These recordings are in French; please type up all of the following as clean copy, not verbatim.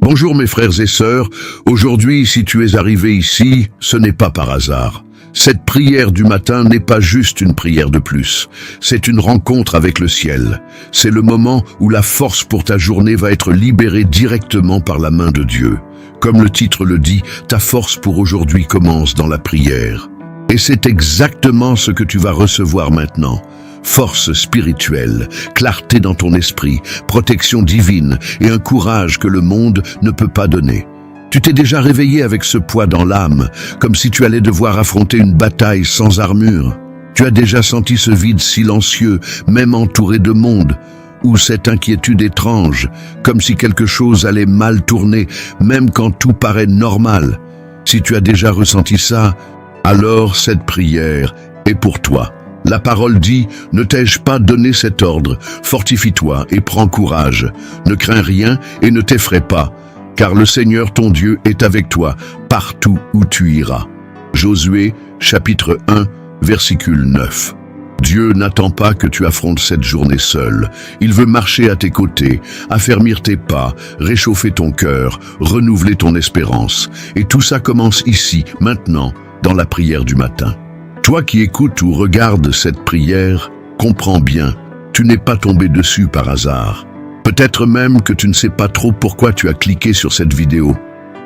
Bonjour mes frères et sœurs, aujourd'hui si tu es arrivé ici, ce n'est pas par hasard. Cette prière du matin n'est pas juste une prière de plus, c'est une rencontre avec le ciel. C'est le moment où la force pour ta journée va être libérée directement par la main de Dieu. Comme le titre le dit, ta force pour aujourd'hui commence dans la prière. Et c'est exactement ce que tu vas recevoir maintenant. Force spirituelle, clarté dans ton esprit, protection divine et un courage que le monde ne peut pas donner. Tu t'es déjà réveillé avec ce poids dans l'âme, comme si tu allais devoir affronter une bataille sans armure. Tu as déjà senti ce vide silencieux, même entouré de monde, ou cette inquiétude étrange, comme si quelque chose allait mal tourner, même quand tout paraît normal. Si tu as déjà ressenti ça, alors cette prière est pour toi. La parole dit, ne t'ai-je pas donné cet ordre? Fortifie-toi et prends courage. Ne crains rien et ne t'effraie pas, car le Seigneur ton Dieu est avec toi, partout où tu iras. Josué, chapitre 1, versicule 9. Dieu n'attend pas que tu affrontes cette journée seule. Il veut marcher à tes côtés, affermir tes pas, réchauffer ton cœur, renouveler ton espérance. Et tout ça commence ici, maintenant, dans la prière du matin. Toi qui écoutes ou regardes cette prière, comprends bien, tu n'es pas tombé dessus par hasard. Peut-être même que tu ne sais pas trop pourquoi tu as cliqué sur cette vidéo.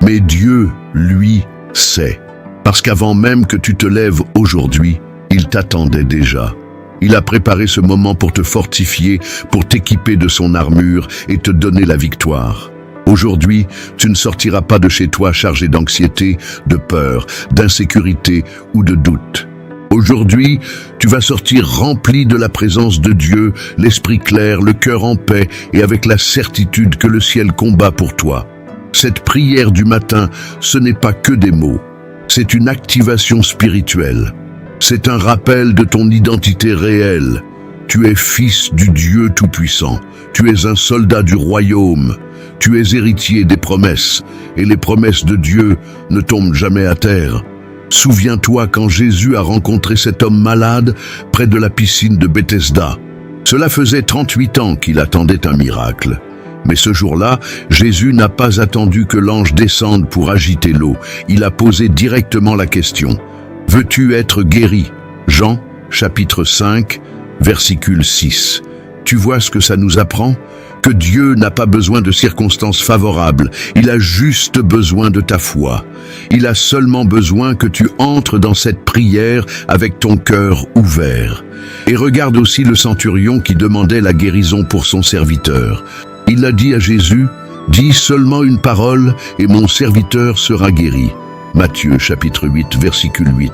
Mais Dieu, lui, sait. Parce qu'avant même que tu te lèves aujourd'hui, il t'attendait déjà. Il a préparé ce moment pour te fortifier, pour t'équiper de son armure et te donner la victoire. Aujourd'hui, tu ne sortiras pas de chez toi chargé d'anxiété, de peur, d'insécurité ou de doute. Aujourd'hui, tu vas sortir rempli de la présence de Dieu, l'esprit clair, le cœur en paix et avec la certitude que le ciel combat pour toi. Cette prière du matin, ce n'est pas que des mots, c'est une activation spirituelle. C'est un rappel de ton identité réelle. Tu es fils du Dieu Tout-Puissant, tu es un soldat du royaume, tu es héritier des promesses, et les promesses de Dieu ne tombent jamais à terre. Souviens-toi quand Jésus a rencontré cet homme malade près de la piscine de Bethesda. Cela faisait 38 ans qu'il attendait un miracle. Mais ce jour-là, Jésus n'a pas attendu que l'ange descende pour agiter l'eau. Il a posé directement la question. « Veux-tu être guéri ?» Jean, chapitre 5, versicule 6. Tu vois ce que ça nous apprend ? Que Dieu n'a pas besoin de circonstances favorables, il a juste besoin de ta foi. Il a seulement besoin que tu entres dans cette prière avec ton cœur ouvert. Et regarde aussi le centurion qui demandait la guérison pour son serviteur. Il a dit à Jésus, « Dis seulement une parole et mon serviteur sera guéri. » Matthieu chapitre 8, versicule 8.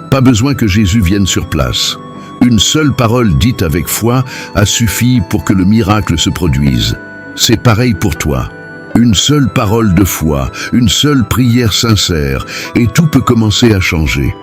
Pas besoin que Jésus vienne sur place. Une seule parole dite avec foi a suffi pour que le miracle se produise. C'est pareil pour toi. Une seule parole de foi, une seule prière sincère, et tout peut commencer à changer.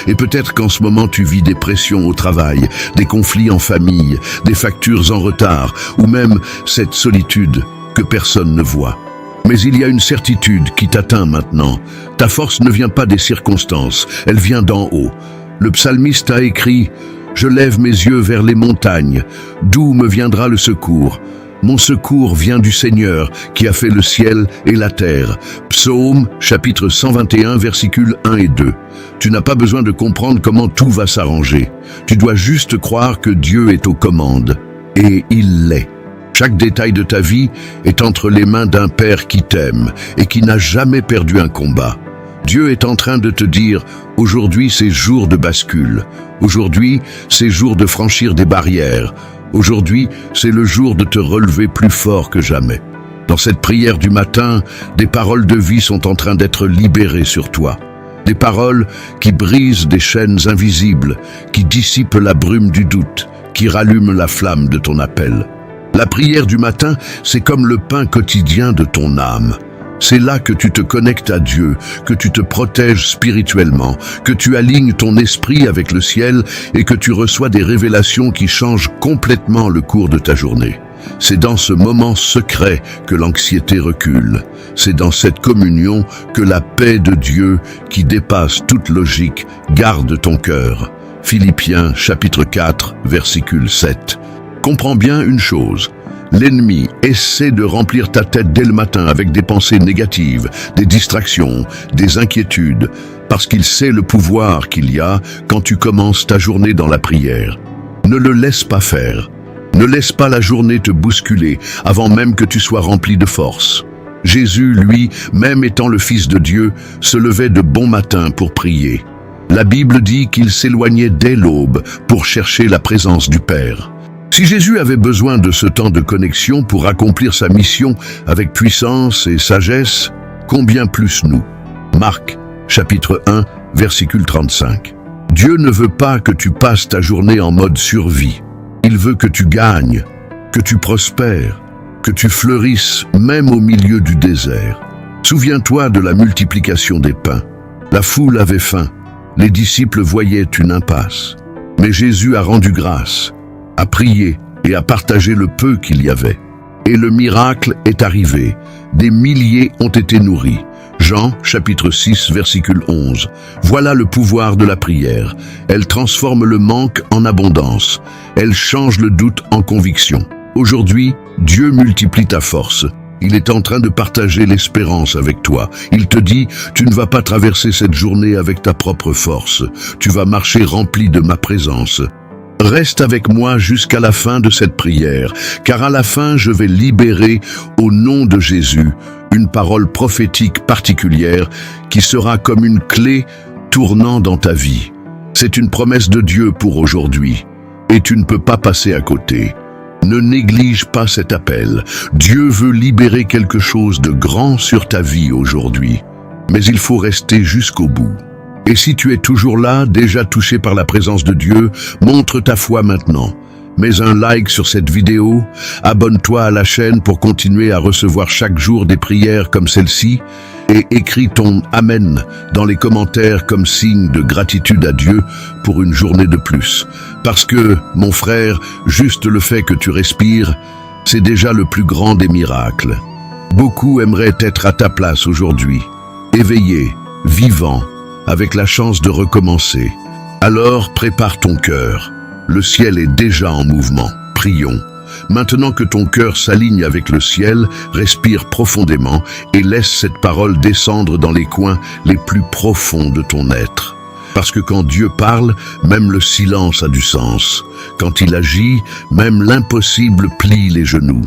Et peut-être qu'en ce moment tu vis des pressions au travail, des conflits en famille, des factures en retard, ou même cette solitude que personne ne voit. Mais il y a une certitude qui t'atteint maintenant. Ta force ne vient pas des circonstances, elle vient d'en haut. Le psalmiste a écrit « Je lève mes yeux vers les montagnes. D'où me viendra le secours? Mon secours vient du Seigneur qui a fait le ciel et la terre. » Psaume, chapitre 121, versicules 1 et 2. Tu n'as pas besoin de comprendre comment tout va s'arranger. Tu dois juste croire que Dieu est aux commandes. Et il l'est. Chaque détail de ta vie est entre les mains d'un Père qui t'aime et qui n'a jamais perdu un combat. Dieu est en train de te dire, aujourd'hui c'est jour de bascule. Aujourd'hui, c'est jour de franchir des barrières. Aujourd'hui, c'est le jour de te relever plus fort que jamais. Dans cette prière du matin, des paroles de vie sont en train d'être libérées sur toi. Des paroles qui brisent des chaînes invisibles, qui dissipent la brume du doute, qui rallument la flamme de ton appel. La prière du matin, c'est comme le pain quotidien de ton âme. C'est là que tu te connectes à Dieu, que tu te protèges spirituellement, que tu alignes ton esprit avec le ciel et que tu reçois des révélations qui changent complètement le cours de ta journée. C'est dans ce moment secret que l'anxiété recule. C'est dans cette communion que la paix de Dieu, qui dépasse toute logique, garde ton cœur. Philippiens chapitre 4, versicule 7. Comprends bien une chose. L'ennemi essaie de remplir ta tête dès le matin avec des pensées négatives, des distractions, des inquiétudes, parce qu'il sait le pouvoir qu'il y a quand tu commences ta journée dans la prière. Ne le laisse pas faire. Ne laisse pas la journée te bousculer avant même que tu sois rempli de force. Jésus, lui, même étant le Fils de Dieu, se levait de bon matin pour prier. La Bible dit qu'il s'éloignait dès l'aube pour chercher la présence du Père. Si Jésus avait besoin de ce temps de connexion pour accomplir sa mission avec puissance et sagesse, combien plus nous? Marc, chapitre 1, versicule 35. Dieu ne veut pas que tu passes ta journée en mode survie. Il veut que tu gagnes, que tu prospères, que tu fleurisses même au milieu du désert. Souviens-toi de la multiplication des pains. La foule avait faim. Les disciples voyaient une impasse. Mais Jésus a rendu grâce, a prié et a partagé le peu qu'il y avait. Et le miracle est arrivé. Des milliers ont été nourris. Jean, chapitre 6, versicule 11. Voilà le pouvoir de la prière. Elle transforme le manque en abondance. Elle change le doute en conviction. Aujourd'hui, Dieu multiplie ta force. Il est en train de partager l'espérance avec toi. Il te dit, tu ne vas pas traverser cette journée avec ta propre force. Tu vas marcher rempli de ma présence. Reste avec moi jusqu'à la fin de cette prière, car à la fin, je vais libérer, au nom de Jésus, une parole prophétique particulière qui sera comme une clé tournant dans ta vie. C'est une promesse de Dieu pour aujourd'hui, et tu ne peux pas passer à côté. Ne néglige pas cet appel. Dieu veut libérer quelque chose de grand sur ta vie aujourd'hui. Mais il faut rester jusqu'au bout. Et si tu es toujours là, déjà touché par la présence de Dieu, montre ta foi maintenant. Mets un like sur cette vidéo, abonne-toi à la chaîne pour continuer à recevoir chaque jour des prières comme celle-ci, et écris ton Amen dans les commentaires comme signe de gratitude à Dieu pour une journée de plus. Parce que, mon frère, juste le fait que tu respires, c'est déjà le plus grand des miracles. Beaucoup aimeraient être à ta place aujourd'hui, éveillés, vivants, avec la chance de recommencer. Alors prépare ton cœur. Le ciel est déjà en mouvement. Prions. Maintenant que ton cœur s'aligne avec le ciel, respire profondément et laisse cette parole descendre dans les coins les plus profonds de ton être. Parce que quand Dieu parle, même le silence a du sens. Quand il agit, même l'impossible plie les genoux.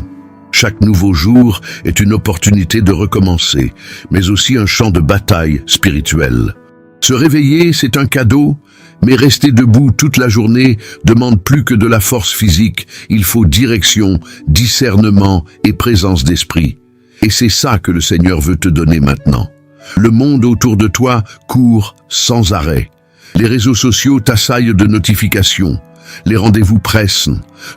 Chaque nouveau jour est une opportunité de recommencer, mais aussi un champ de bataille spirituelle. Se réveiller, c'est un cadeau, mais rester debout toute la journée demande plus que de la force physique. Il faut direction, discernement et présence d'esprit. Et c'est ça que le Seigneur veut te donner maintenant. Le monde autour de toi court sans arrêt. Les réseaux sociaux t'assaillent de notifications. Les rendez-vous pressent.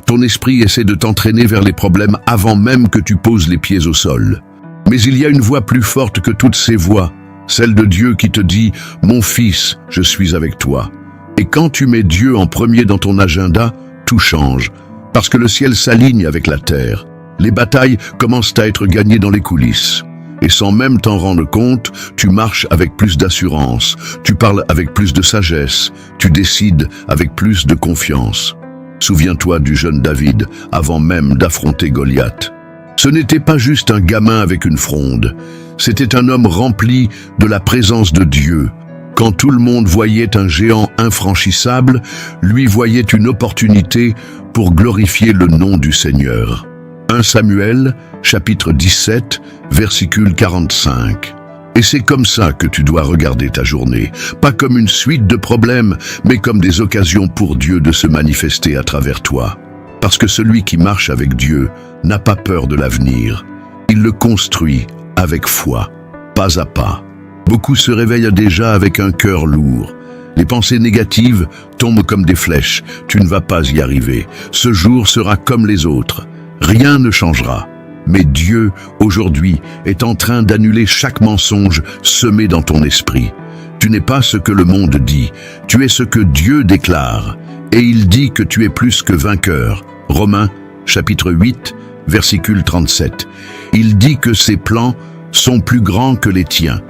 Ton esprit essaie de t'entraîner vers les problèmes avant même que tu poses les pieds au sol. Mais il y a une voix plus forte que toutes ces voix, celle de Dieu qui te dit « Mon fils, je suis avec toi ». Et quand tu mets Dieu en premier dans ton agenda, tout change, parce que le ciel s'aligne avec la terre. Les batailles commencent à être gagnées dans les coulisses. Et sans même t'en rendre compte, tu marches avec plus d'assurance, tu parles avec plus de sagesse, tu décides avec plus de confiance. Souviens-toi du jeune David, avant même d'affronter Goliath. Ce n'était pas juste un gamin avec une fronde, c'était un homme rempli de la présence de Dieu. Quand tout le monde voyait un géant infranchissable, lui voyait une opportunité pour glorifier le nom du Seigneur. 1 Samuel, chapitre 17, versicule 45. Et c'est comme ça que tu dois regarder ta journée, pas comme une suite de problèmes, mais comme des occasions pour Dieu de se manifester à travers toi. Parce que celui qui marche avec Dieu n'a pas peur de l'avenir. Il le construit avec foi, pas à pas. Beaucoup se réveillent déjà avec un cœur lourd. Les pensées négatives tombent comme des flèches. Tu ne vas pas y arriver. Ce jour sera comme les autres. Rien ne changera. Mais Dieu, aujourd'hui, est en train d'annuler chaque mensonge semé dans ton esprit. Tu n'es pas ce que le monde dit. Tu es ce que Dieu déclare. Et il dit que tu es plus que vainqueur. Romains, chapitre 8, versicule 37. Il dit que ses plans sont plus grands que les tiens.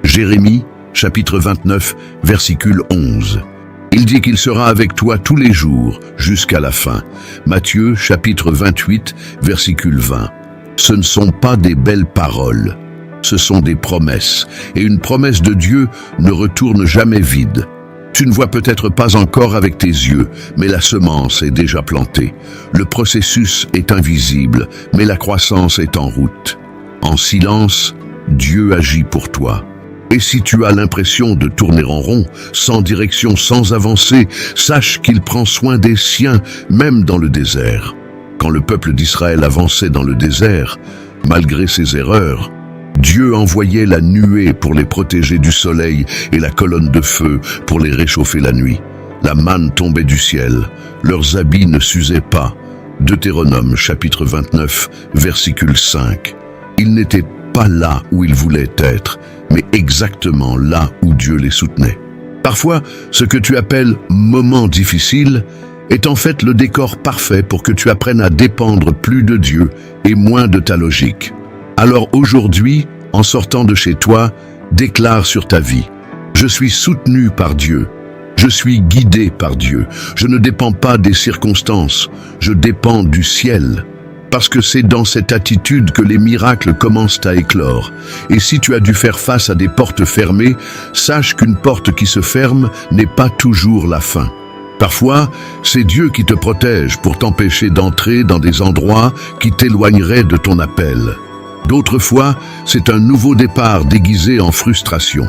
Jérémie, chapitre 29, versicule 11. Il dit qu'il sera avec toi tous les jours, jusqu'à la fin. Matthieu, chapitre 28, versicule 20. Ce ne sont pas des belles paroles, ce sont des promesses. Et une promesse de Dieu ne retourne jamais vide. Tu ne vois peut-être pas encore avec tes yeux, mais la semence est déjà plantée. Le processus est invisible, mais la croissance est en route. En silence, Dieu agit pour toi. Et si tu as l'impression de tourner en rond, sans direction, sans avancer, sache qu'il prend soin des siens, même dans le désert. Quand le peuple d'Israël avançait dans le désert, malgré ses erreurs, Dieu envoyait la nuée pour les protéger du soleil et la colonne de feu pour les réchauffer la nuit. La manne tombait du ciel, leurs habits ne s'usaient pas. Deutéronome chapitre 29, versicule 5. Ils n'étaient pas là où ils voulaient être, mais exactement là où Dieu les soutenait. Parfois, ce que tu appelles « moment difficile » est en fait le décor parfait pour que tu apprennes à dépendre plus de Dieu et moins de ta logique. Alors aujourd'hui, en sortant de chez toi, déclare sur ta vie « Je suis soutenu par Dieu, je suis guidé par Dieu, je ne dépends pas des circonstances, je dépends du ciel ». Parce que c'est dans cette attitude que les miracles commencent à éclore. Et si tu as dû faire face à des portes fermées, sache qu'une porte qui se ferme n'est pas toujours la fin. Parfois, c'est Dieu qui te protège pour t'empêcher d'entrer dans des endroits qui t'éloigneraient de ton appel. D'autres fois, c'est un nouveau départ déguisé en frustration.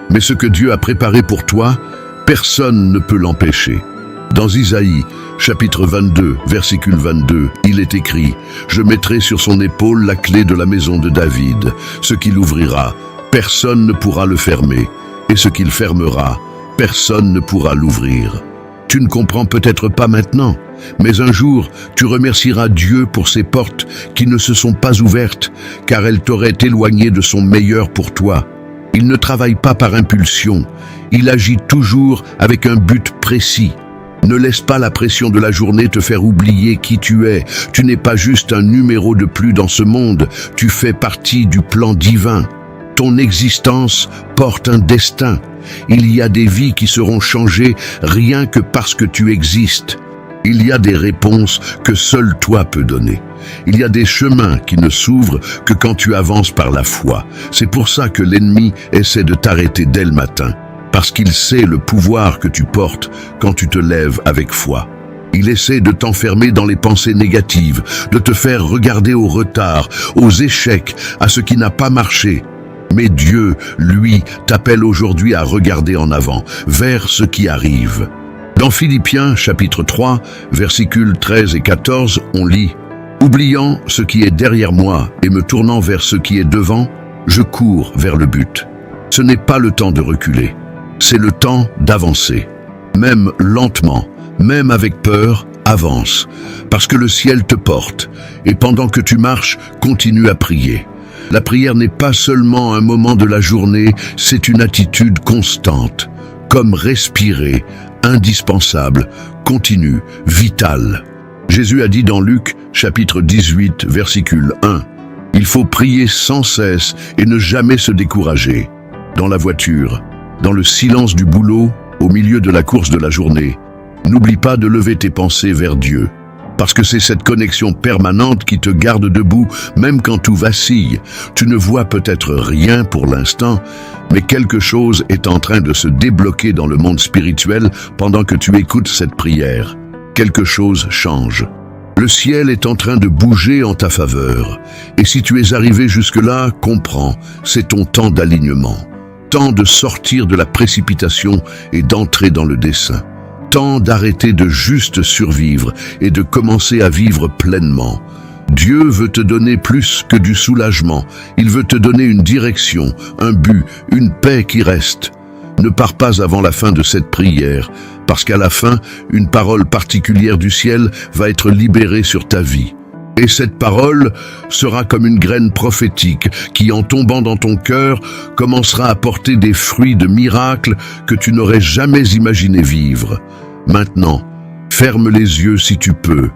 Mais ce que Dieu a préparé pour toi, personne ne peut l'empêcher. Dans Isaïe, chapitre 22, versicule 22, il est écrit « Je mettrai sur son épaule la clé de la maison de David. Ce qu'il ouvrira, personne ne pourra le fermer. Et ce qu'il fermera, personne ne pourra l'ouvrir. » Tu ne comprends peut-être pas maintenant, mais un jour, tu remercieras Dieu pour ces portes qui ne se sont pas ouvertes, car elles t'auraient éloigné de son meilleur pour toi. Il ne travaille pas par impulsion, il agit toujours avec un but précis. Ne laisse pas la pression de la journée te faire oublier qui tu es. Tu n'es pas juste un numéro de plus dans ce monde, tu fais partie du plan divin. Ton existence porte un destin. Il y a des vies qui seront changées rien que parce que tu existes. Il y a des réponses que seul toi peux donner. Il y a des chemins qui ne s'ouvrent que quand tu avances par la foi. C'est pour ça que l'ennemi essaie de t'arrêter dès le matin. Parce qu'il sait le pouvoir que tu portes quand tu te lèves avec foi. Il essaie de t'enfermer dans les pensées négatives, de te faire regarder au retard, aux échecs, à ce qui n'a pas marché. Mais Dieu, lui, t'appelle aujourd'hui à regarder en avant, vers ce qui arrive. Dans Philippiens, chapitre 3, versicules 13 et 14, on lit « Oubliant ce qui est derrière moi et me tournant vers ce qui est devant, je cours vers le but. Ce n'est pas le temps de reculer. C'est le temps d'avancer. Même lentement, même avec peur, avance. Parce que le ciel te porte. Et pendant que tu marches, continue à prier. La prière n'est pas seulement un moment de la journée, c'est une attitude constante. Comme respirer, indispensable, continue, vitale. Jésus a dit dans Luc, chapitre 18, versicule 1, « Il faut prier sans cesse et ne jamais se décourager. » Dans la voiture, dans le silence du boulot, au milieu de la course de la journée, n'oublie pas de lever tes pensées vers Dieu, parce que c'est cette connexion permanente qui te garde debout, même quand tout vacille. Tu ne vois peut-être rien pour l'instant, mais quelque chose est en train de se débloquer dans le monde spirituel pendant que tu écoutes cette prière. Quelque chose change. Le ciel est en train de bouger en ta faveur, et si tu es arrivé jusque-là, comprends, c'est ton temps d'alignement. Temps de sortir de la précipitation et d'entrer dans le dessein. Temps d'arrêter de juste survivre et de commencer à vivre pleinement. Dieu veut te donner plus que du soulagement. Il veut te donner une direction, un but, une paix qui reste. Ne pars pas avant la fin de cette prière, parce qu'à la fin, une parole particulière du ciel va être libérée sur ta vie. Et cette parole sera comme une graine prophétique qui, en tombant dans ton cœur, commencera à porter des fruits de miracles que tu n'aurais jamais imaginé vivre. Maintenant, ferme les yeux si tu peux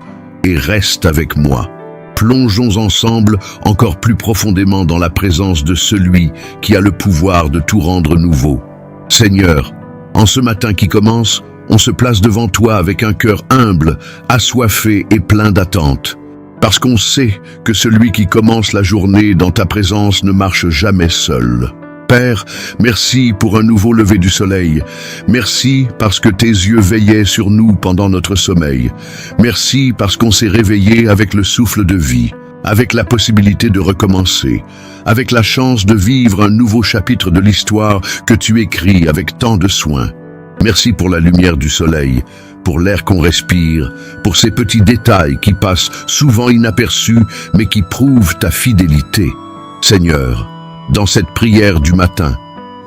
et reste avec moi. Plongeons ensemble encore plus profondément dans la présence de celui qui a le pouvoir de tout rendre nouveau. Seigneur, en ce matin qui commence, On se place devant toi avec un cœur humble, assoiffé et plein d'attente. Parce qu'on sait que celui qui commence la journée dans ta présence ne marche jamais seul. Père, merci pour un nouveau lever du soleil. Merci parce que tes yeux veillaient sur nous pendant notre sommeil. Merci parce qu'on s'est réveillé avec le souffle de vie, avec la possibilité de recommencer, avec la chance de vivre un nouveau chapitre de l'histoire que tu écris avec tant de soin. Merci pour la lumière du soleil, pour l'air qu'on respire, pour ces petits détails qui passent souvent inaperçus mais qui prouvent ta fidélité. Seigneur, dans cette prière du matin,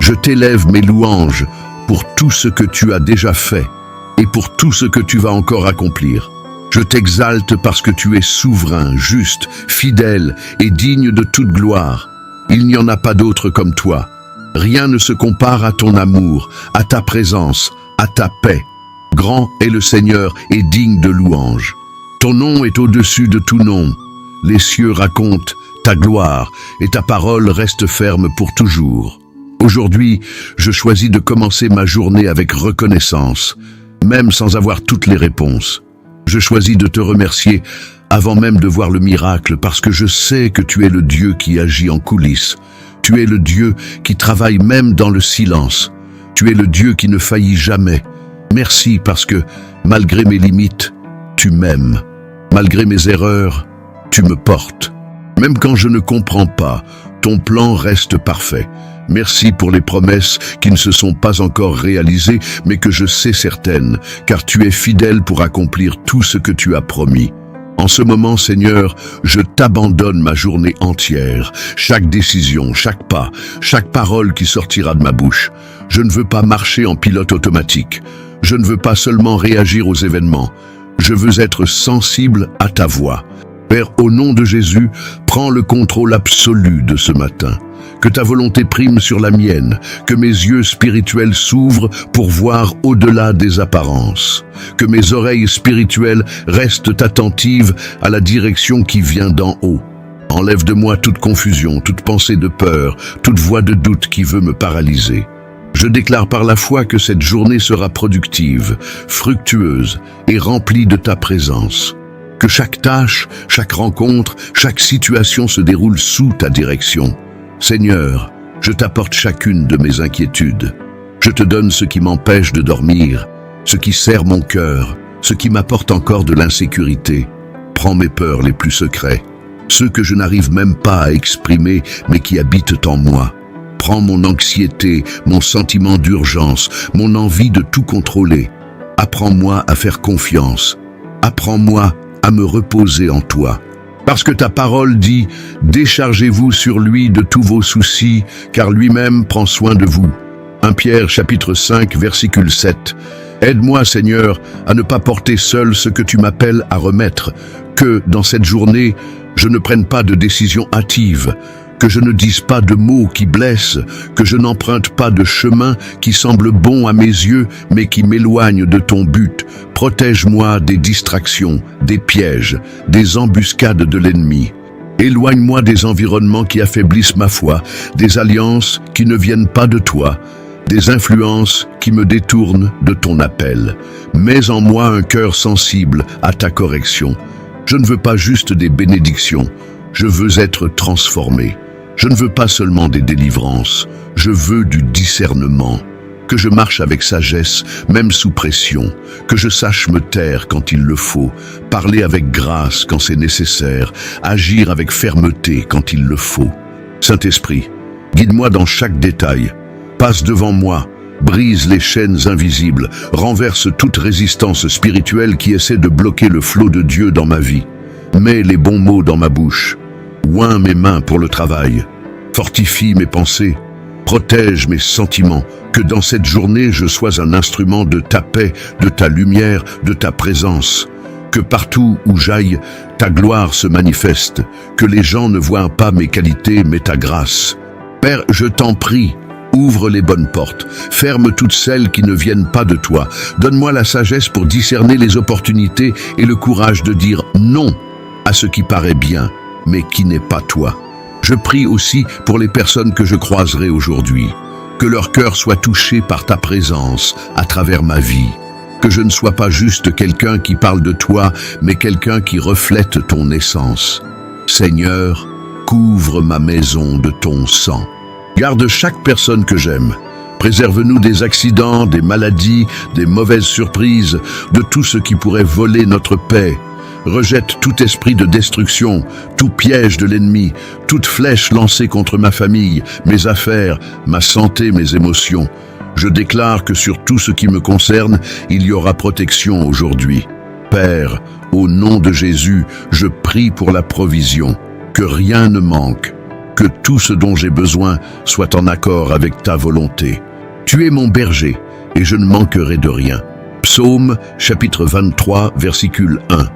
je t'élève mes louanges pour tout ce que tu as déjà fait et pour tout ce que tu vas encore accomplir. Je t'exalte parce que tu es souverain, juste, fidèle et digne de toute gloire. Il n'y en a pas d'autre comme toi. Rien ne se compare à ton amour, à ta présence, à ta paix. Grand est le Seigneur et digne de louange. Ton nom est au-dessus de tout nom. Les cieux racontent ta gloire et ta parole reste ferme pour toujours. Aujourd'hui, je choisis de commencer ma journée avec reconnaissance, même sans avoir toutes les réponses. Je choisis de te remercier avant même de voir le miracle parce que je sais que tu es le Dieu qui agit en coulisses. Tu es le Dieu qui travaille même dans le silence. Tu es le Dieu qui ne faillit jamais. Merci parce que, malgré mes limites, tu m'aimes. Malgré mes erreurs, tu me portes. Même quand je ne comprends pas, ton plan reste parfait. Merci pour les promesses qui ne se sont pas encore réalisées, mais que je sais certaines, car tu es fidèle pour accomplir tout ce que tu as promis. En ce moment, Seigneur, je t'abandonne ma journée entière, chaque décision, chaque pas, chaque parole qui sortira de ma bouche. Je ne veux pas marcher en pilote automatique. Je ne veux pas seulement réagir aux événements. Je veux être sensible à ta voix. Père, au nom de Jésus, prends le contrôle absolu de ce matin. Que ta volonté prime sur la mienne, que mes yeux spirituels s'ouvrent pour voir au-delà des apparences, que mes oreilles spirituelles restent attentives à la direction qui vient d'en haut. Enlève de moi toute confusion, toute pensée de peur, toute voix de doute qui veut me paralyser. Je déclare par la foi que cette journée sera productive, fructueuse et remplie de ta présence. Que chaque tâche, chaque rencontre, chaque situation se déroule sous ta direction. Seigneur, je t'apporte chacune de mes inquiétudes. Je te donne ce qui m'empêche de dormir, ce qui serre mon cœur, ce qui m'apporte encore de l'insécurité. Prends mes peurs les plus secrets, ceux que je n'arrive même pas à exprimer mais qui habitent en moi. Prends mon anxiété, mon sentiment d'urgence, mon envie de tout contrôler. Apprends-moi à faire confiance. Apprends-moi à me reposer en toi. Parce que ta parole dit « Déchargez-vous sur lui de tous vos soucis, car lui-même prend soin de vous. » 1 Pierre chapitre 5, versicule 7. Aide-moi, Seigneur, à ne pas porter seul ce que tu m'appelles à remettre, que, dans cette journée, je ne prenne pas de décision hâtive, que je ne dise pas de mots qui blessent, que je n'emprunte pas de chemin qui semble bon à mes yeux, mais qui m'éloigne de ton but. Protège-moi des distractions, des pièges, des embuscades de l'ennemi. Éloigne-moi des environnements qui affaiblissent ma foi, des alliances qui ne viennent pas de toi, des influences qui me détournent de ton appel. Mets en moi un cœur sensible à ta correction. Je ne veux pas juste des bénédictions, je veux être transformé. Je ne veux pas seulement des délivrances, je veux du discernement. Que je marche avec sagesse, même sous pression, que je sache me taire quand il le faut, parler avec grâce quand c'est nécessaire, agir avec fermeté quand il le faut. Saint-Esprit, guide-moi dans chaque détail, passe devant moi, brise les chaînes invisibles, renverse toute résistance spirituelle qui essaie de bloquer le flot de Dieu dans ma vie. Mets les bons mots dans ma bouche, oins mes mains pour le travail, fortifie mes pensées, protège mes sentiments, que dans cette journée je sois un instrument de ta paix, de ta lumière, de ta présence. Que partout où j'aille, ta gloire se manifeste, que les gens ne voient pas mes qualités mais ta grâce. Père, je t'en prie, ouvre les bonnes portes, ferme toutes celles qui ne viennent pas de toi. Donne-moi la sagesse pour discerner les opportunités et le courage de dire non à ce qui paraît bien, mais qui n'est pas toi. Je prie aussi pour les personnes que je croiserai aujourd'hui, que leur cœur soit touché par ta présence à travers ma vie. Que je ne sois pas juste quelqu'un qui parle de toi, mais quelqu'un qui reflète ton essence. Seigneur, couvre ma maison de ton sang. Garde chaque personne que j'aime. Préserve-nous des accidents, des maladies, des mauvaises surprises, de tout ce qui pourrait voler notre paix. Rejette tout esprit de destruction, tout piège de l'ennemi, toute flèche lancée contre ma famille, mes affaires, ma santé, mes émotions. Je déclare que sur tout ce qui me concerne, il y aura protection aujourd'hui. Père, au nom de Jésus, je prie pour la provision, que rien ne manque, que tout ce dont j'ai besoin soit en accord avec ta volonté. Tu es mon berger, et je ne manquerai de rien. Psaume, chapitre 23, versicule 1.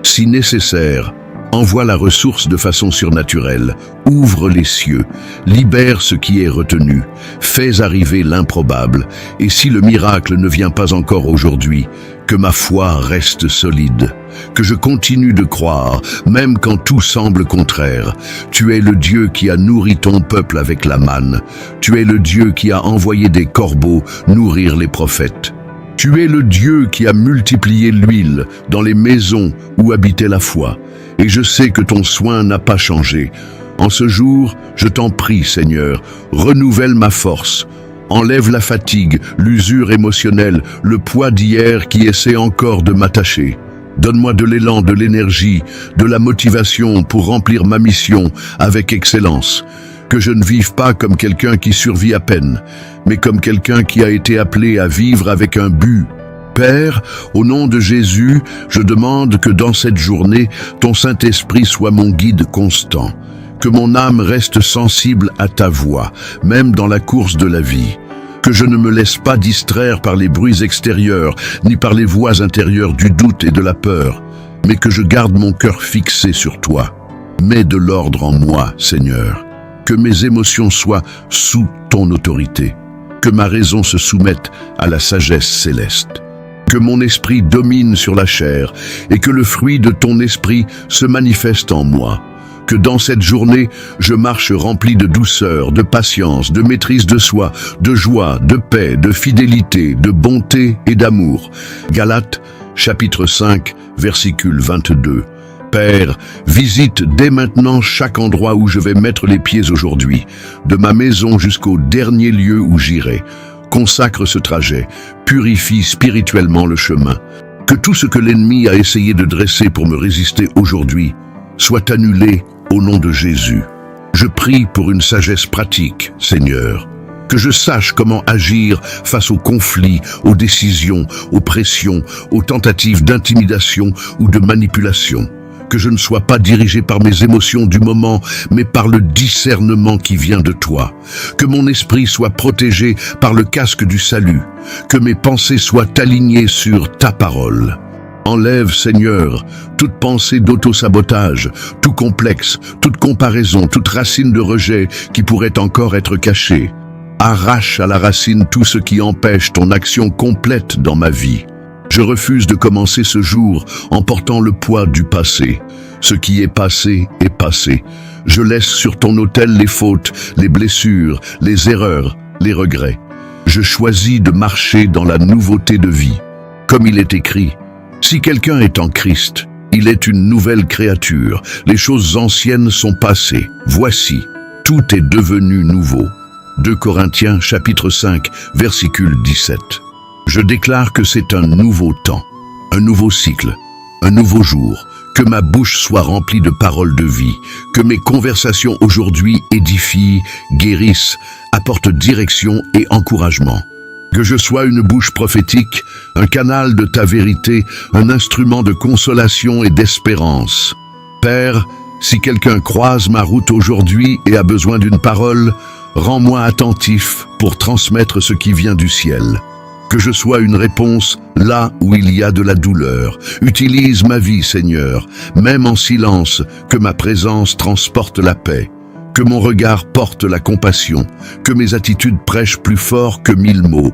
Si nécessaire, envoie la ressource de façon surnaturelle, ouvre les cieux, libère ce qui est retenu, fais arriver l'improbable, et si le miracle ne vient pas encore aujourd'hui, que ma foi reste solide, que je continue de croire, même quand tout semble contraire. Tu es le Dieu qui a nourri ton peuple avec la manne, tu es le Dieu qui a envoyé des corbeaux nourrir les prophètes. Tu es le Dieu qui a multiplié l'huile dans les maisons où habitait la foi. Et je sais que ton soin n'a pas changé. En ce jour, je t'en prie, Seigneur, renouvelle ma force. Enlève la fatigue, l'usure émotionnelle, le poids d'hier qui essaie encore de m'attacher. Donne-moi de l'élan, de l'énergie, de la motivation pour remplir ma mission avec excellence. Que je ne vive pas comme quelqu'un qui survit à peine, mais comme quelqu'un qui a été appelé à vivre avec un but. Père, au nom de Jésus, je demande que dans cette journée, ton Saint-Esprit soit mon guide constant, que mon âme reste sensible à ta voix, même dans la course de la vie, que je ne me laisse pas distraire par les bruits extérieurs, ni par les voix intérieures du doute et de la peur, mais que je garde mon cœur fixé sur toi. Mets de l'ordre en moi, Seigneur. Que mes émotions soient sous ton autorité, que ma raison se soumette à la sagesse céleste, que mon esprit domine sur la chair et que le fruit de ton esprit se manifeste en moi, que dans cette journée, je marche rempli de douceur, de patience, de maîtrise de soi, de joie, de paix, de fidélité, de bonté et d'amour. Galates, chapitre 5, versicule 22. Père, visite dès maintenant chaque endroit où je vais mettre les pieds aujourd'hui, de ma maison jusqu'au dernier lieu où j'irai. Consacre ce trajet, purifie spirituellement le chemin. Que tout ce que l'ennemi a essayé de dresser pour me résister aujourd'hui soit annulé au nom de Jésus. Je prie pour une sagesse pratique, Seigneur. Que je sache comment agir face aux conflits, aux décisions, aux pressions, aux tentatives d'intimidation ou de manipulation. Que je ne sois pas dirigé par mes émotions du moment, mais par le discernement qui vient de toi. Que mon esprit soit protégé par le casque du salut. Que mes pensées soient alignées sur ta parole. Enlève, Seigneur, toute pensée d'auto-sabotage, tout complexe, toute comparaison, toute racine de rejet qui pourrait encore être cachée. Arrache à la racine tout ce qui empêche ton action complète dans ma vie. Je refuse de commencer ce jour en portant le poids du passé. Ce qui est passé est passé. Je laisse sur ton autel les fautes, les blessures, les erreurs, les regrets. Je choisis de marcher dans la nouveauté de vie. Comme il est écrit, si quelqu'un est en Christ, il est une nouvelle créature. Les choses anciennes sont passées. Voici, tout est devenu nouveau. 2 Corinthiens chapitre 5, versicule 17. Je déclare que c'est un nouveau temps, un nouveau cycle, un nouveau jour, que ma bouche soit remplie de paroles de vie, que mes conversations aujourd'hui édifient, guérissent, apportent direction et encouragement. Que je sois une bouche prophétique, un canal de ta vérité, un instrument de consolation et d'espérance. Père, si quelqu'un croise ma route aujourd'hui et a besoin d'une parole, rends-moi attentif pour transmettre ce qui vient du ciel. Que je sois une réponse là où il y a de la douleur. Utilise ma vie, Seigneur, même en silence, que ma présence transporte la paix. Que mon regard porte la compassion, que mes attitudes prêchent plus fort que 1000 mots.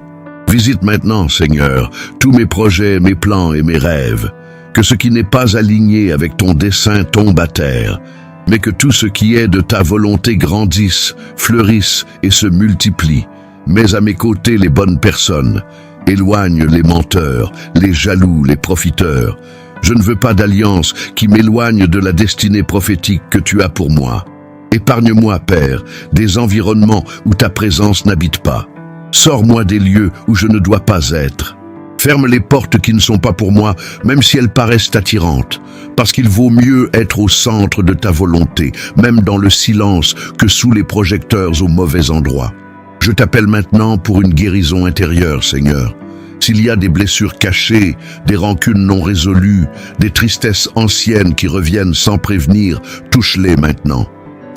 Visite maintenant, Seigneur, tous mes projets, mes plans et mes rêves. Que ce qui n'est pas aligné avec ton dessein tombe à terre, mais que tout ce qui est de ta volonté grandisse, fleurisse et se multiplie. Mets à mes côtés les bonnes personnes, Éloigne les menteurs, les jaloux, les profiteurs. Je ne veux pas d'alliance qui m'éloigne de la destinée prophétique que tu as pour moi. Épargne-moi, Père, des environnements où ta présence n'habite pas. Sors-moi des lieux où je ne dois pas être. Ferme les portes qui ne sont pas pour moi, même si elles paraissent attirantes, parce qu'il vaut mieux être au centre de ta volonté, même dans le silence, que sous les projecteurs au mauvais endroit. Je t'appelle maintenant pour une guérison intérieure, Seigneur. S'il y a des blessures cachées, des rancunes non résolues, des tristesses anciennes qui reviennent sans prévenir, touche-les maintenant.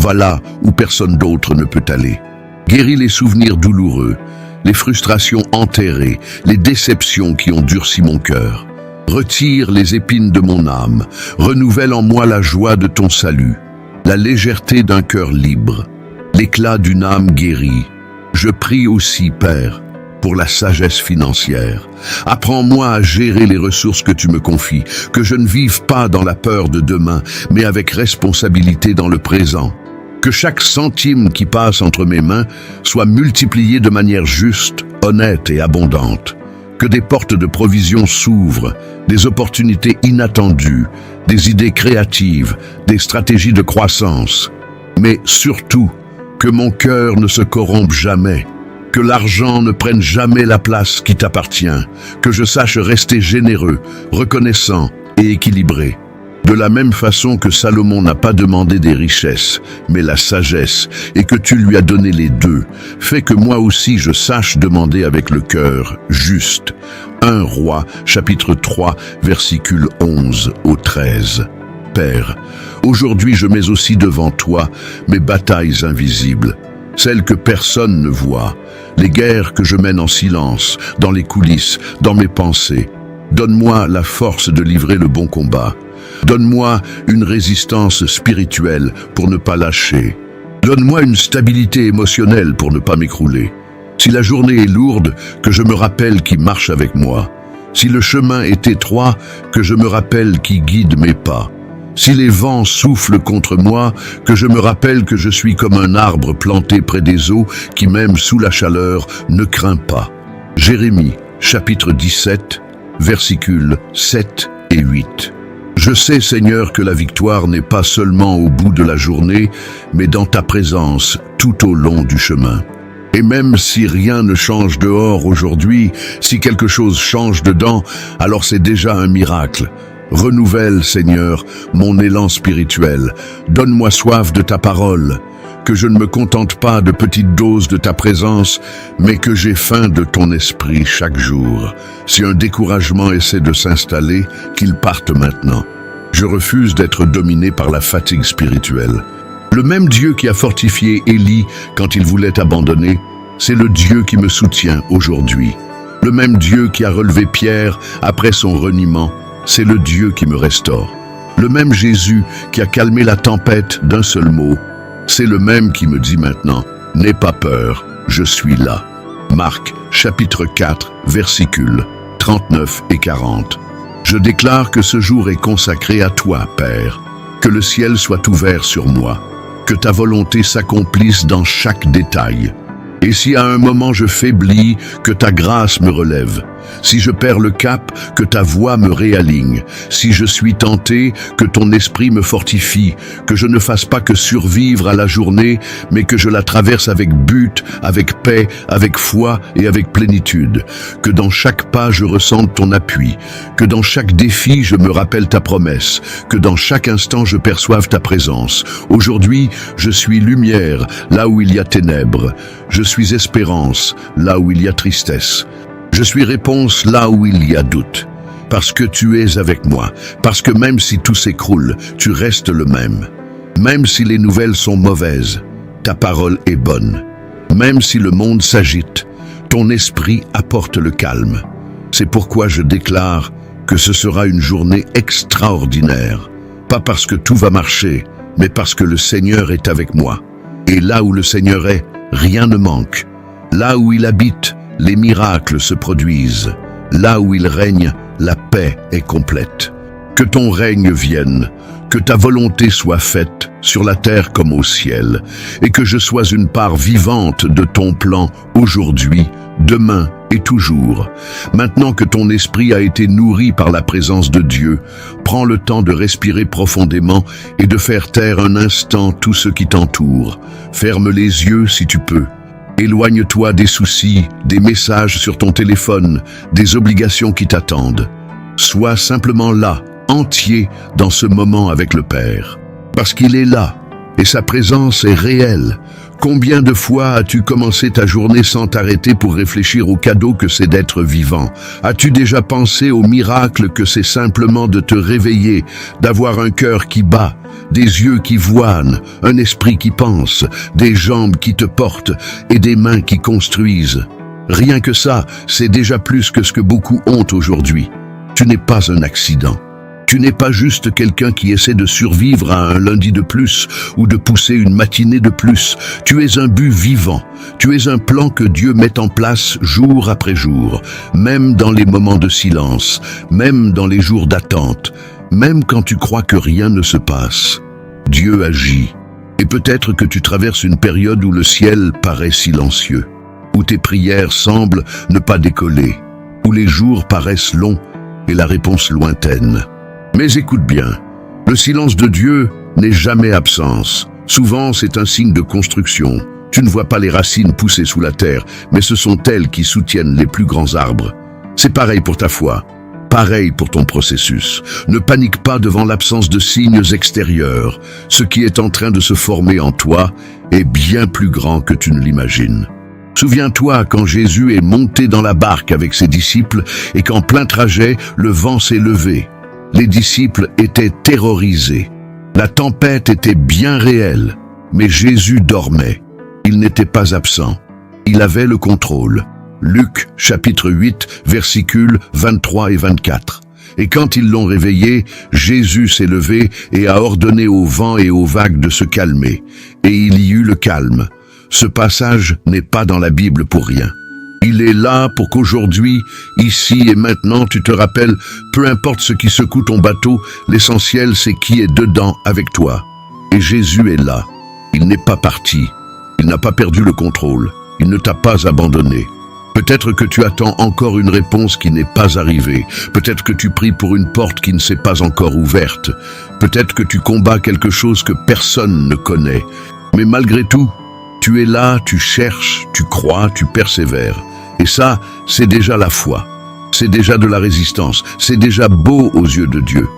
Va là où personne d'autre ne peut aller. Guéris les souvenirs douloureux, les frustrations enterrées, les déceptions qui ont durci mon cœur. Retire les épines de mon âme, renouvelle en moi la joie de ton salut, la légèreté d'un cœur libre, l'éclat d'une âme guérie. Je prie aussi, Père, pour la sagesse financière. Apprends-moi à gérer les ressources que tu me confies, que je ne vive pas dans la peur de demain, mais avec responsabilité dans le présent. Que chaque centime qui passe entre mes mains soit multiplié de manière juste, honnête et abondante. Que des portes de provision s'ouvrent, des opportunités inattendues, des idées créatives, des stratégies de croissance. Mais surtout, que mon cœur ne se corrompe jamais, que l'argent ne prenne jamais la place qui t'appartient, que je sache rester généreux, reconnaissant et équilibré. De la même façon que Salomon n'a pas demandé des richesses, mais la sagesse, et que tu lui as donné les deux, fais que moi aussi je sache demander avec le cœur juste. 1 Roi, chapitre 3, versicules 11 au 13. Père, aujourd'hui je mets aussi devant toi mes batailles invisibles, celles que personne ne voit, les guerres que je mène en silence, dans les coulisses, dans mes pensées. Donne-moi la force de livrer le bon combat. Donne-moi une résistance spirituelle pour ne pas lâcher. Donne-moi une stabilité émotionnelle pour ne pas m'écrouler. Si la journée est lourde, que je me rappelle qui marche avec moi. Si le chemin est étroit, que je me rappelle qui guide mes pas. Si les vents soufflent contre moi, que je me rappelle que je suis comme un arbre planté près des eaux qui, même sous la chaleur, ne craint pas. Jérémie, chapitre 17, versicules 7 et 8. Je sais, Seigneur, que la victoire n'est pas seulement au bout de la journée, mais dans ta présence tout au long du chemin. Et même si rien ne change dehors aujourd'hui, si quelque chose change dedans, alors c'est déjà un miracle. Renouvelle, Seigneur, mon élan spirituel. Donne-moi soif de ta parole, que je ne me contente pas de petites doses de ta présence, mais que j'ai faim de ton esprit chaque jour. Si un découragement essaie de s'installer, qu'il parte maintenant. Je refuse d'être dominé par la fatigue spirituelle. Le même Dieu qui a fortifié Élie quand il voulait abandonner, c'est le Dieu qui me soutient aujourd'hui. Le même Dieu qui a relevé Pierre après son reniement, c'est le Dieu qui me restaure. Le même Jésus qui a calmé la tempête d'un seul mot, c'est le même qui me dit maintenant, « N'aie pas peur, je suis là. » Marc, chapitre 4, versicules 39 et 40. Je déclare que ce jour est consacré à toi, Père. Que le ciel soit ouvert sur moi. Que ta volonté s'accomplisse dans chaque détail. Et si à un moment je faiblis, que ta grâce me relève. Si je perds le cap, que ta voix me réaligne. Si je suis tenté, que ton esprit me fortifie. Que je ne fasse pas que survivre à la journée, mais que je la traverse avec but, avec paix, avec foi et avec plénitude. Que dans chaque pas je ressente ton appui. Que dans chaque défi je me rappelle ta promesse. Que dans chaque instant je perçoive ta présence. Aujourd'hui, je suis lumière là où il y a ténèbres. Je suis espérance là où il y a tristesse. Je suis réponse là où il y a doute. Parce que tu es avec moi. Parce que même si tout s'écroule, tu restes le même. Même si les nouvelles sont mauvaises, ta parole est bonne. Même si le monde s'agite, ton esprit apporte le calme. C'est pourquoi je déclare que ce sera une journée extraordinaire. Pas parce que tout va marcher, mais parce que le Seigneur est avec moi. Et là où le Seigneur est, rien ne manque. Là où il habite, les miracles se produisent. Là où il règne, la paix est complète. Que ton règne vienne, que ta volonté soit faite, sur la terre comme au ciel, et que je sois une part vivante de ton plan aujourd'hui, demain et toujours. Maintenant que ton esprit a été nourri par la présence de Dieu, prends le temps de respirer profondément et de faire taire un instant tout ce qui t'entoure. Ferme les yeux si tu peux. Éloigne-toi des soucis, des messages sur ton téléphone, des obligations qui t'attendent. Sois simplement là, entier dans ce moment avec le Père. Parce qu'il est là, et sa présence est réelle. Combien de fois as-tu commencé ta journée sans t'arrêter pour réfléchir au cadeau que c'est d'être vivant? As-tu déjà pensé au miracle que c'est simplement de te réveiller, d'avoir un cœur qui bat, des yeux qui voient, un esprit qui pense, des jambes qui te portent et des mains qui construisent? Rien que ça, c'est déjà plus que ce que beaucoup ont aujourd'hui. Tu n'es pas un accident. Tu n'es pas juste quelqu'un qui essaie de survivre à un lundi de plus ou de pousser une matinée de plus. Tu es un but vivant. Tu es un plan que Dieu met en place jour après jour, même dans les moments de silence, même dans les jours d'attente, même quand tu crois que rien ne se passe. Dieu agit. Et peut-être que tu traverses une période où le ciel paraît silencieux, où tes prières semblent ne pas décoller, où les jours paraissent longs et la réponse lointaine. Mais écoute bien, le silence de Dieu n'est jamais absence. Souvent, c'est un signe de construction. Tu ne vois pas les racines pousser sous la terre, mais ce sont elles qui soutiennent les plus grands arbres. C'est pareil pour ta foi, pareil pour ton processus. Ne panique pas devant l'absence de signes extérieurs. Ce qui est en train de se former en toi est bien plus grand que tu ne l'imagines. Souviens-toi quand Jésus est monté dans la barque avec ses disciples et qu'en plein trajet, le vent s'est levé. Les disciples étaient terrorisés. La tempête était bien réelle, mais Jésus dormait. Il n'était pas absent. Il avait le contrôle. Luc, chapitre 8, versets 23 et 24. Et quand ils l'ont réveillé, Jésus s'est levé et a ordonné au vent et aux vagues de se calmer. Et il y eut le calme. Ce passage n'est pas dans la Bible pour rien. Il est là pour qu'aujourd'hui, ici et maintenant, tu te rappelles, peu importe ce qui secoue ton bateau, l'essentiel c'est qui est dedans avec toi. Et Jésus est là. Il n'est pas parti. Il n'a pas perdu le contrôle. Il ne t'a pas abandonné. Peut-être que tu attends encore une réponse qui n'est pas arrivée. Peut-être que tu pries pour une porte qui ne s'est pas encore ouverte. Peut-être que tu combats quelque chose que personne ne connaît. Mais malgré tout, tu es là, tu cherches, tu crois, tu persévères. Et ça, c'est déjà la foi. C'est déjà de la résistance. C'est déjà beau aux yeux de Dieu.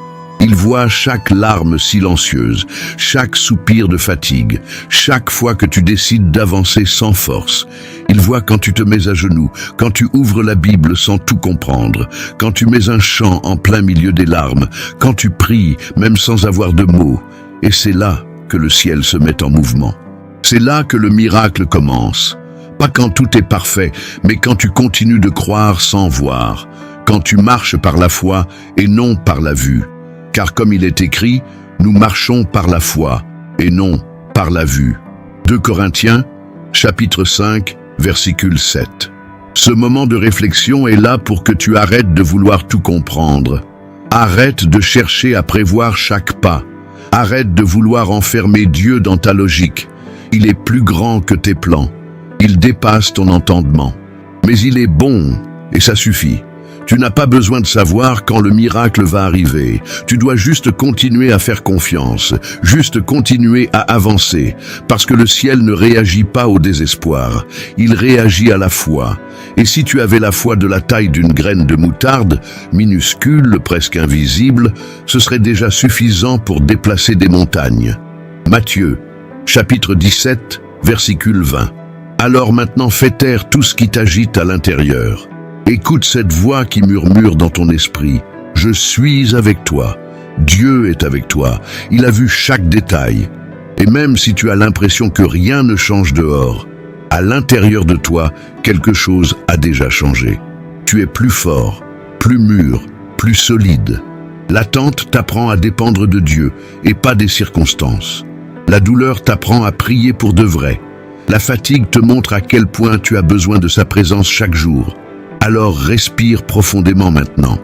Il voit chaque larme silencieuse, chaque soupir de fatigue, chaque fois que tu décides d'avancer sans force. Il voit quand tu te mets à genoux, quand tu ouvres la Bible sans tout comprendre, quand tu mets un chant en plein milieu des larmes, quand tu pries même sans avoir de mots. Et c'est là que le ciel se met en mouvement. C'est là que le miracle commence. Pas quand tout est parfait, mais quand tu continues de croire sans voir, quand tu marches par la foi et non par la vue. Car comme il est écrit, nous marchons par la foi et non par la vue. 2 Corinthiens, chapitre 5, versicule 7. Ce moment de réflexion est là pour que tu arrêtes de vouloir tout comprendre. Arrête de chercher à prévoir chaque pas. Arrête de vouloir enfermer Dieu dans ta logique. Il est plus grand que tes plans. Il dépasse ton entendement. Mais il est bon, et ça suffit. Tu n'as pas besoin de savoir quand le miracle va arriver. Tu dois juste continuer à faire confiance, juste continuer à avancer, parce que le ciel ne réagit pas au désespoir. Il réagit à la foi. Et si tu avais la foi de la taille d'une graine de moutarde, minuscule, presque invisible, ce serait déjà suffisant pour déplacer des montagnes. Matthieu, chapitre 17, versicule 20. Alors maintenant fais taire tout ce qui t'agite à l'intérieur. Écoute cette voix qui murmure dans ton esprit. Je suis avec toi. Dieu est avec toi. Il a vu chaque détail. Et même si tu as l'impression que rien ne change dehors, à l'intérieur de toi, quelque chose a déjà changé. Tu es plus fort, plus mûr, plus solide. L'attente t'apprend à dépendre de Dieu et pas des circonstances. La douleur t'apprend à prier pour de vrai. La fatigue te montre à quel point tu as besoin de sa présence chaque jour. Alors respire profondément maintenant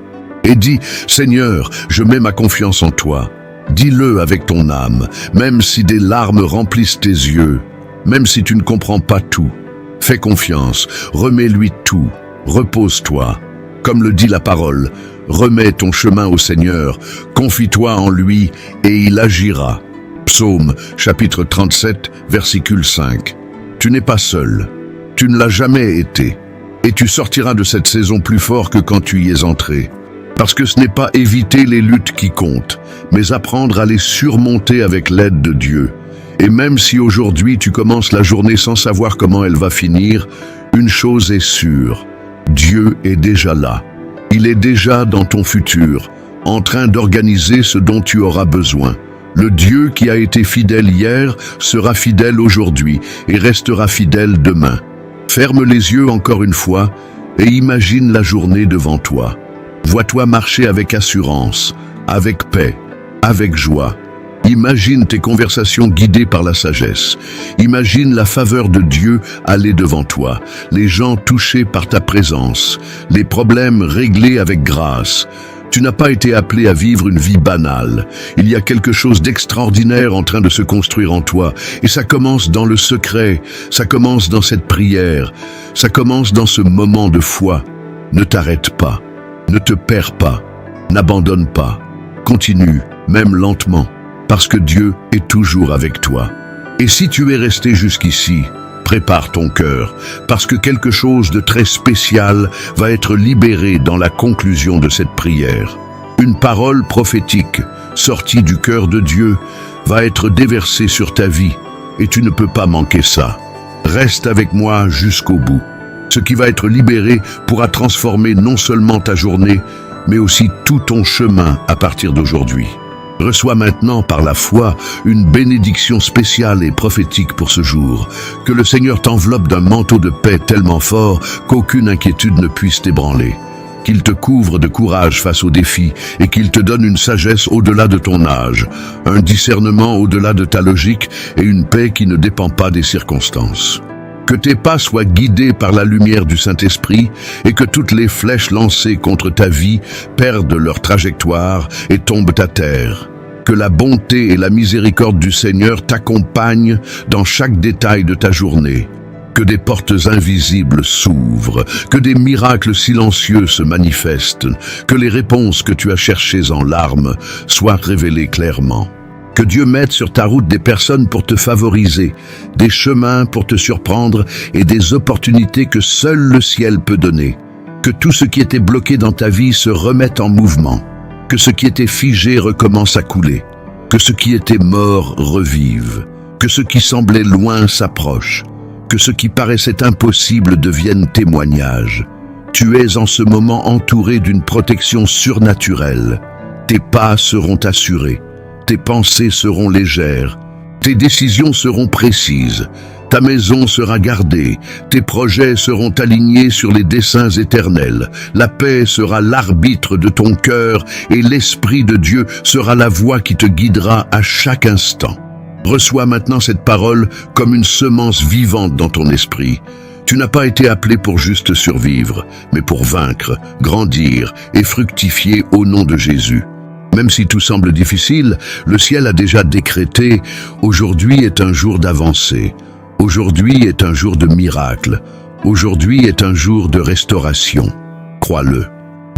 et dis « Seigneur, je mets ma confiance en toi. Dis-le avec ton âme, même si des larmes remplissent tes yeux, même si tu ne comprends pas tout. Fais confiance, remets-lui tout, repose-toi. Comme le dit la parole, remets ton chemin au Seigneur, confie-toi en lui et il agira. Psaume, chapitre 37, versicule 5. Tu n'es pas seul, tu ne l'as jamais été, et tu sortiras de cette saison plus fort que quand tu y es entré. Parce que ce n'est pas éviter les luttes qui comptent, mais apprendre à les surmonter avec l'aide de Dieu. Et même si aujourd'hui tu commences la journée sans savoir comment elle va finir, une chose est sûre, Dieu est déjà là. Il est déjà dans ton futur, en train d'organiser ce dont tu auras besoin. Le Dieu qui a été fidèle hier sera fidèle aujourd'hui et restera fidèle demain. Ferme les yeux encore une fois et imagine la journée devant toi. Vois-toi marcher avec assurance, avec paix, avec joie. Imagine tes conversations guidées par la sagesse. Imagine la faveur de Dieu aller devant toi, les gens touchés par ta présence, les problèmes réglés avec grâce. Tu n'as pas été appelé à vivre une vie banale. Il y a quelque chose d'extraordinaire en train de se construire en toi. Et ça commence dans le secret, ça commence dans cette prière, ça commence dans ce moment de foi. Ne t'arrête pas, ne te perds pas, n'abandonne pas. Continue, même lentement, parce que Dieu est toujours avec toi. Et si tu es resté jusqu'ici, prépare ton cœur, parce que quelque chose de très spécial va être libéré dans la conclusion de cette prière. Une parole prophétique, sortie du cœur de Dieu, va être déversée sur ta vie, et tu ne peux pas manquer ça. Reste avec moi jusqu'au bout. Ce qui va être libéré pourra transformer non seulement ta journée, mais aussi tout ton chemin à partir d'aujourd'hui. Reçois maintenant par la foi une bénédiction spéciale et prophétique pour ce jour. Que le Seigneur t'enveloppe d'un manteau de paix tellement fort qu'aucune inquiétude ne puisse t'ébranler. Qu'il te couvre de courage face aux défis et qu'il te donne une sagesse au-delà de ton âge, un discernement au-delà de ta logique et une paix qui ne dépend pas des circonstances. Que tes pas soient guidés par la lumière du Saint-Esprit et que toutes les flèches lancées contre ta vie perdent leur trajectoire et tombent à terre. Que la bonté et la miséricorde du Seigneur t'accompagnent dans chaque détail de ta journée. Que des portes invisibles s'ouvrent, que des miracles silencieux se manifestent, que les réponses que tu as cherchées en larmes soient révélées clairement. Que Dieu mette sur ta route des personnes pour te favoriser, des chemins pour te surprendre et des opportunités que seul le ciel peut donner. Que tout ce qui était bloqué dans ta vie se remette en mouvement. Que ce qui était figé recommence à couler. Que ce qui était mort revive. Que ce qui semblait loin s'approche. Que ce qui paraissait impossible devienne témoignage. Tu es en ce moment entouré d'une protection surnaturelle. Tes pas seront assurés. Tes pensées seront légères, tes décisions seront précises, ta maison sera gardée, tes projets seront alignés sur les desseins éternels, la paix sera l'arbitre de ton cœur et l'Esprit de Dieu sera la voix qui te guidera à chaque instant. Reçois maintenant cette parole comme une semence vivante dans ton esprit. Tu n'as pas été appelé pour juste survivre, mais pour vaincre, grandir et fructifier au nom de Jésus. Même si tout semble difficile, le ciel a déjà décrété « Aujourd'hui est un jour d'avancée, aujourd'hui est un jour de miracle, aujourd'hui est un jour de restauration. » Crois-le.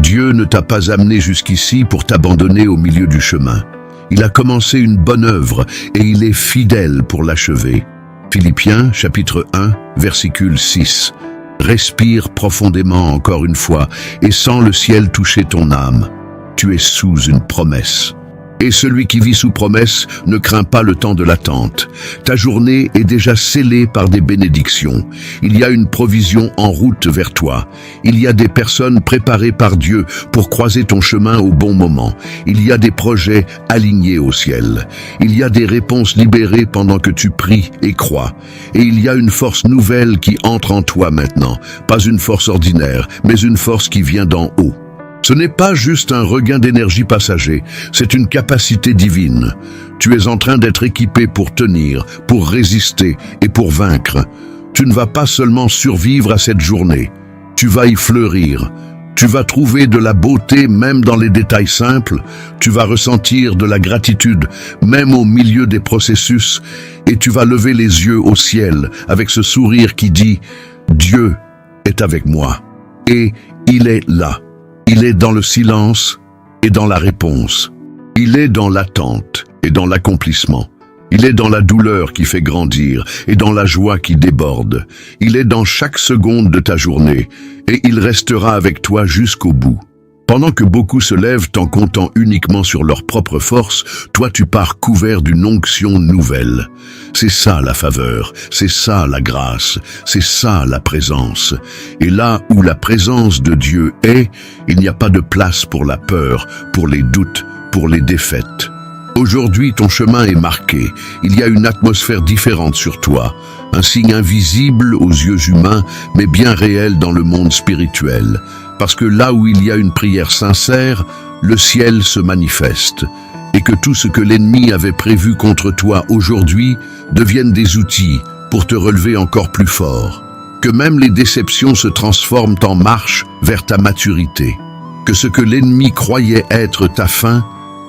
Dieu ne t'a pas amené jusqu'ici pour t'abandonner au milieu du chemin. Il a commencé une bonne œuvre et il est fidèle pour l'achever. Philippiens, chapitre 1, versicule 6. Respire profondément encore une fois et sens le ciel toucher ton âme. Tu es sous une promesse. Et celui qui vit sous promesse ne craint pas le temps de l'attente. Ta journée est déjà scellée par des bénédictions. Il y a une provision en route vers toi. Il y a des personnes préparées par Dieu pour croiser ton chemin au bon moment. Il y a des projets alignés au ciel. Il y a des réponses libérées pendant que tu pries et crois. Et il y a une force nouvelle qui entre en toi maintenant. Pas une force ordinaire, mais une force qui vient d'en haut. Ce n'est pas juste un regain d'énergie passager, c'est une capacité divine. Tu es en train d'être équipé pour tenir, pour résister et pour vaincre. Tu ne vas pas seulement survivre à cette journée, tu vas y fleurir. Tu vas trouver de la beauté même dans les détails simples, tu vas ressentir de la gratitude même au milieu des processus, et tu vas lever les yeux au ciel avec ce sourire qui dit « Dieu est avec moi ». Et il est là. Il est dans le silence et dans la réponse. Il est dans l'attente et dans l'accomplissement. Il est dans la douleur qui fait grandir et dans la joie qui déborde. Il est dans chaque seconde de ta journée et il restera avec toi jusqu'au bout. Pendant que beaucoup se lèvent en comptant uniquement sur leur propre force, toi tu pars couvert d'une onction nouvelle. C'est ça la faveur, c'est ça la grâce, c'est ça la présence. Et là où la présence de Dieu est, il n'y a pas de place pour la peur, pour les doutes, pour les défaites. Aujourd'hui, ton chemin est marqué. Il y a une atmosphère différente sur toi. Un signe invisible aux yeux humains, mais bien réel dans le monde spirituel. Parce que là où il y a une prière sincère, le ciel se manifeste. Et que tout ce que l'ennemi avait prévu contre toi aujourd'hui devienne des outils pour te relever encore plus fort. Que même les déceptions se transforment en marche vers ta maturité. Que ce que l'ennemi croyait être ta fin,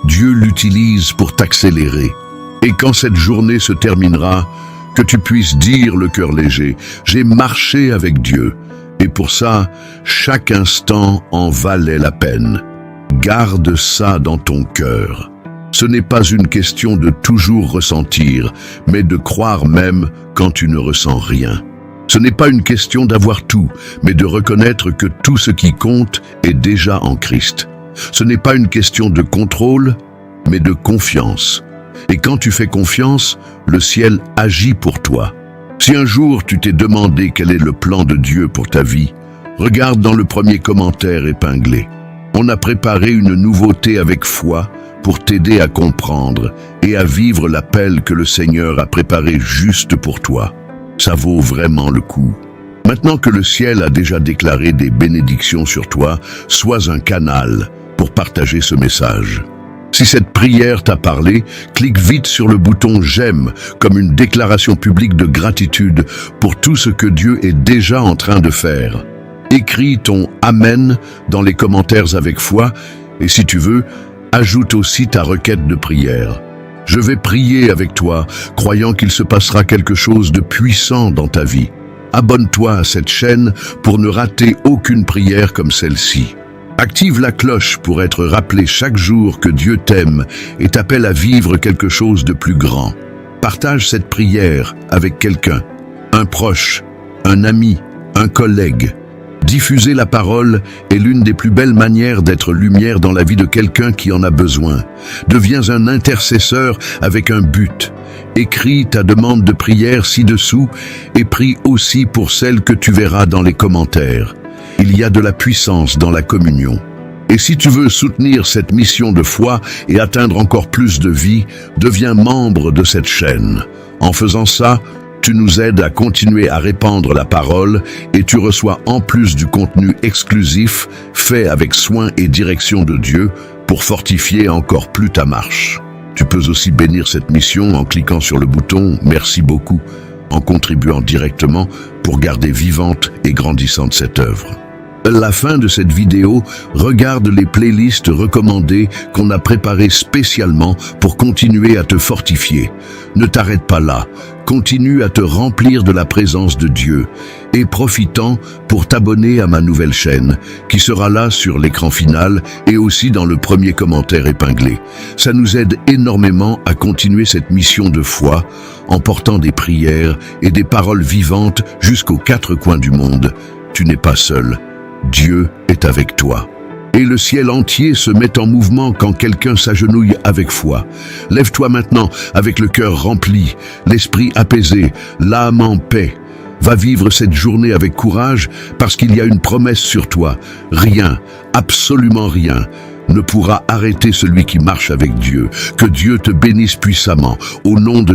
Dieu l'utilise pour t'accélérer. Et quand cette journée se terminera, que tu puisses dire le cœur léger, j'ai marché avec Dieu. Et pour ça, chaque instant en valait la peine. Garde ça dans ton cœur. Ce n'est pas une question de toujours ressentir, mais de croire même quand tu ne ressens rien. Ce n'est pas une question d'avoir tout, mais de reconnaître que tout ce qui compte est déjà en Christ. Ce n'est pas une question de contrôle, mais de confiance. Et quand tu fais confiance, le ciel agit pour toi. Si un jour tu t'es demandé quel est le plan de Dieu pour ta vie, regarde dans le premier commentaire épinglé. On a préparé une nouveauté avec foi pour t'aider à comprendre et à vivre l'appel que le Seigneur a préparé juste pour toi. Ça vaut vraiment le coup. Maintenant que le ciel a déjà déclaré des bénédictions sur toi, sois un canal pour partager ce message. Si cette prière t'a parlé, clique vite sur le bouton « J'aime » comme une déclaration publique de gratitude pour tout ce que Dieu est déjà en train de faire. Écris ton « Amen » dans les commentaires avec foi et si tu veux, ajoute aussi ta requête de prière. Je vais prier avec toi, croyant qu'il se passera quelque chose de puissant dans ta vie. Abonne-toi à cette chaîne pour ne rater aucune prière comme celle-ci. Active la cloche pour être rappelé chaque jour que Dieu t'aime et t'appelle à vivre quelque chose de plus grand. Partage cette prière avec quelqu'un, un proche, un ami, un collègue. Diffuser la parole est l'une des plus belles manières d'être lumière dans la vie de quelqu'un qui en a besoin. Deviens un intercesseur avec un but. Écris ta demande de prière ci-dessous et prie aussi pour celle que tu verras dans les commentaires. Il y a de la puissance dans la communion. Et si tu veux soutenir cette mission de foi et atteindre encore plus de vie, deviens membre de cette chaîne. En faisant ça, tu nous aides à continuer à répandre la parole et tu reçois en plus du contenu exclusif fait avec soin et direction de Dieu pour fortifier encore plus ta marche. Tu peux aussi bénir cette mission en cliquant sur le bouton « Merci beaucoup » en contribuant directement pour garder vivante et grandissante cette œuvre. À la fin de cette vidéo, regarde les playlists recommandées qu'on a préparées spécialement pour continuer à te fortifier. Ne t'arrête pas là, continue à te remplir de la présence de Dieu et profitant pour t'abonner à ma nouvelle chaîne qui sera là sur l'écran final et aussi dans le premier commentaire épinglé. Ça nous aide énormément à continuer cette mission de foi en portant des prières et des paroles vivantes jusqu'aux 4 coins du monde. Tu n'es pas seul. Dieu est avec toi. Et le ciel entier se met en mouvement quand quelqu'un s'agenouille avec foi. Lève-toi maintenant avec le cœur rempli, l'esprit apaisé, l'âme en paix. Va vivre cette journée avec courage parce qu'il y a une promesse sur toi. Rien, absolument rien, ne pourra arrêter celui qui marche avec Dieu. Que Dieu te bénisse puissamment. Au nom de